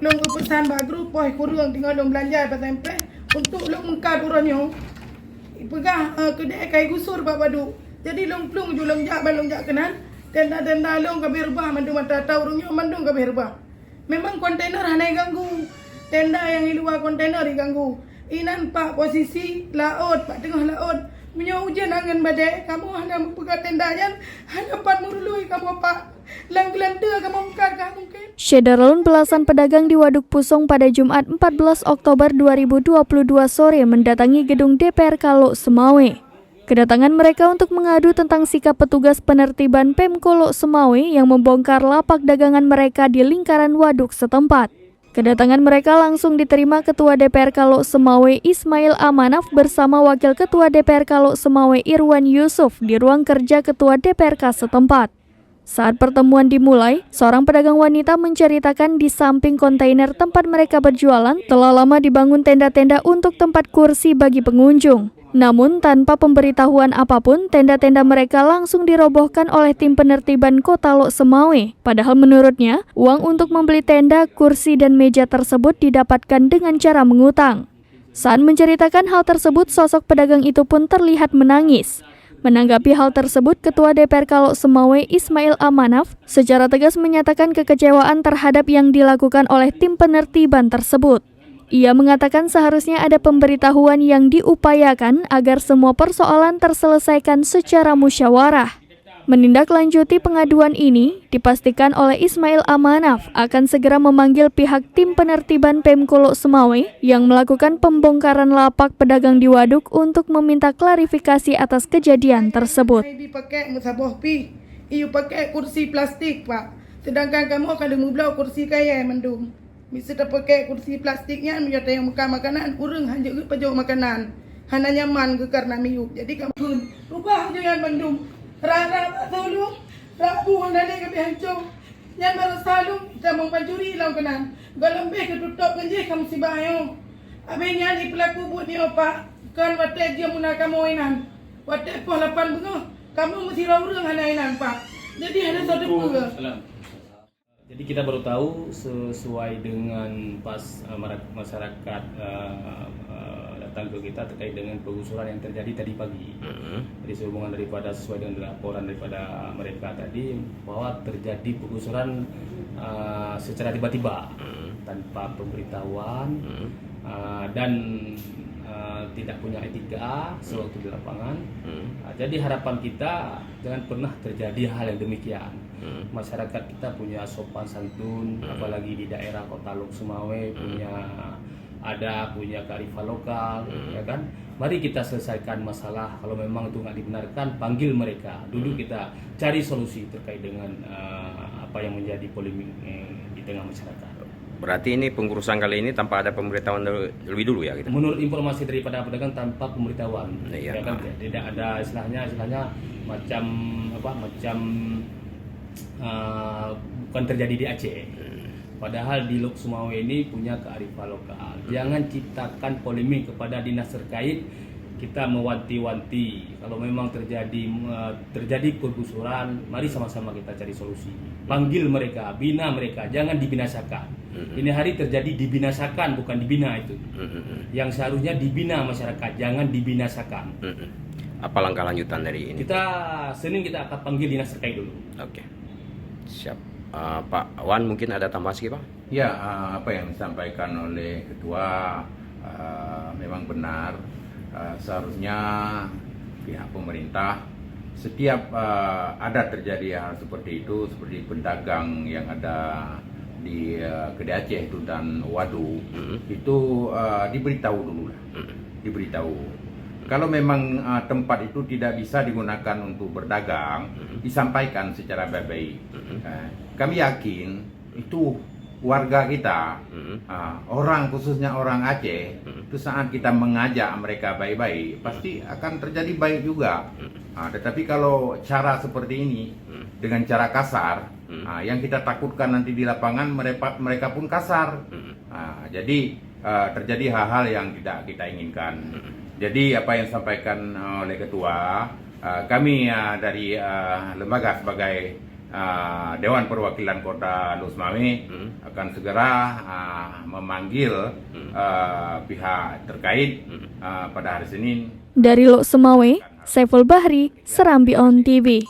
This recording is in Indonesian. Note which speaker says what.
Speaker 1: long pesan bagru poi kurang tinggal long belanja SMP untuk long mengkad uranyo. Pegang kedai kai gusur babadu. Jadi long plung ju long jak balong jak kenan. Tenda-tenda long kabeh rebah mandu mata taurunyo mandung kabeh rebah. Memang kontainer hanai ganggu. Tenda yang di luar kontainer diganggu. Inan pak posisi laut, pak tengah laut. Punya hujan angin badai, kamu hanya membuka tendanya, hanya 4 murului kamu pak. Lang-gelanda kamu mengkat mungkin.
Speaker 2: Syederalun belasan pedagang di Waduk Pusong pada Jumat 14 Oktober 2022 sore mendatangi gedung DPR Kalo Semawe. Kedatangan mereka untuk mengadu tentang sikap petugas penertiban Pemkolo Semawe yang membongkar lapak dagangan mereka di lingkaran waduk setempat. Kedatangan mereka langsung diterima Ketua DPR Kalo Semawe Ismail Amanaf bersama Wakil Ketua DPR Kalo Semawe Irwan Yusuf di ruang kerja Ketua DPRK setempat. Saat pertemuan dimulai, seorang pedagang wanita menceritakan di samping kontainer tempat mereka berjualan telah lama dibangun tenda-tenda untuk tempat kursi bagi pengunjung. Namun tanpa pemberitahuan apapun, tenda-tenda mereka langsung dirobohkan oleh tim penertiban Kota Lok Semawe. Padahal menurutnya, uang untuk membeli tenda, kursi, dan meja tersebut didapatkan dengan cara mengutang. Saat menceritakan hal tersebut, sosok pedagang itu pun terlihat menangis. Menanggapi hal tersebut, Ketua DPR Kalo Semawe Ismail Amanaf secara tegas menyatakan kekecewaan terhadap yang dilakukan oleh tim penertiban tersebut. Ia mengatakan seharusnya ada pemberitahuan yang diupayakan agar semua persoalan terselesaikan secara musyawarah. Menindaklanjuti pengaduan ini, dipastikan oleh Ismail Amanaf akan segera memanggil pihak tim penertiban Pemkolo Semawe yang melakukan pembongkaran lapak pedagang di waduk untuk meminta klarifikasi atas kejadian tersebut.
Speaker 1: Pakai musabah pi, iu pakai kursi plastik pak. Sedangkan kamu akan demublau kursi kaya mendung. Bisa pakai kursi plastiknya menjadi yang makan makanan urang hanya pajau makanan. Hana nyaman ke karena miuk. Jadi kamu rubah jangan mendung. Rara tolong rabu handale ke hancur. Yang baru selalu kita mencuri lau kenan. Galambeh ketutup kenje kamu si bayo. Abenya ni pelaku buat ni opak. Kan watek dia muna kamu inan. Watek poh 8 bunga. Kamu mesti urang hana inan pak. Jadi hana satu bunga.
Speaker 3: Jadi kita baru tahu sesuai dengan pas masyarakat datang ke kita terkait dengan penggusuran yang terjadi tadi pagi. Jadi sehubungan daripada sesuai dengan laporan daripada mereka tadi bahwa terjadi penggusuran secara tiba-tiba tanpa pemberitahuan dan tidak punya etika sewaktu di lapangan. Jadi harapan kita jangan pernah terjadi hal yang demikian. Masyarakat kita punya sopan santun, apalagi di daerah Kota Lok Semawe punya kearifan lokal, ya kan? Mari kita selesaikan masalah. Kalau memang itu nggak dibenarkan, panggil mereka. Dulu kita cari solusi terkait dengan apa yang menjadi polemik di tengah masyarakat.
Speaker 4: Berarti ini pengurusan kali ini tanpa ada pemberitahuan lebih dulu ya? Gitu?
Speaker 3: Menurut informasi daripada pedagang tanpa pemberitahuan,
Speaker 4: iya,
Speaker 3: ya kan? Tidak ada istilahnya macam bukan terjadi di Aceh. Padahal di Lok Semawe ini punya kearifan lokal. Jangan ciptakan polemik kepada dinas terkait. Kita mewanti-wanti kalau memang terjadi penggusuran, mari sama-sama kita cari solusi. Panggil mereka, bina mereka, jangan dibinasakan. Ini hari terjadi dibinasakan, bukan dibina itu. Yang seharusnya dibina masyarakat, jangan dibinasakan.
Speaker 4: Apa langkah lanjutan dari ini?
Speaker 3: Senin kita akan panggil dinas terkait dulu.
Speaker 4: Oke, siap. Pak Wan mungkin ada tambahan sih Pak?
Speaker 5: Ya, apa yang disampaikan oleh Ketua memang benar. Seharusnya pihak pemerintah setiap ada terjadi hal seperti itu, seperti pedagang yang ada di Kedai Aceh itu dan Wadu, itu diberitahu dulu lah, diberitahu. Kalau memang tempat itu tidak bisa digunakan untuk berdagang, disampaikan secara baik-baik. Kami yakin itu warga kita, orang khususnya orang Aceh, itu saat kita mengajak mereka baik-baik, pasti akan terjadi baik juga. Tetapi kalau cara seperti ini, dengan cara kasar, yang kita takutkan nanti di lapangan mereka pun kasar. Jadi terjadi hal-hal yang tidak kita inginkan. Jadi apa yang disampaikan oleh Ketua, kami dari lembaga sebagai Dewan Perwakilan Kota Lok Semawe akan segera memanggil pihak terkait pada hari Senin.
Speaker 2: Dari Lok Semawe, Saiful Bahri, Serambi On TV.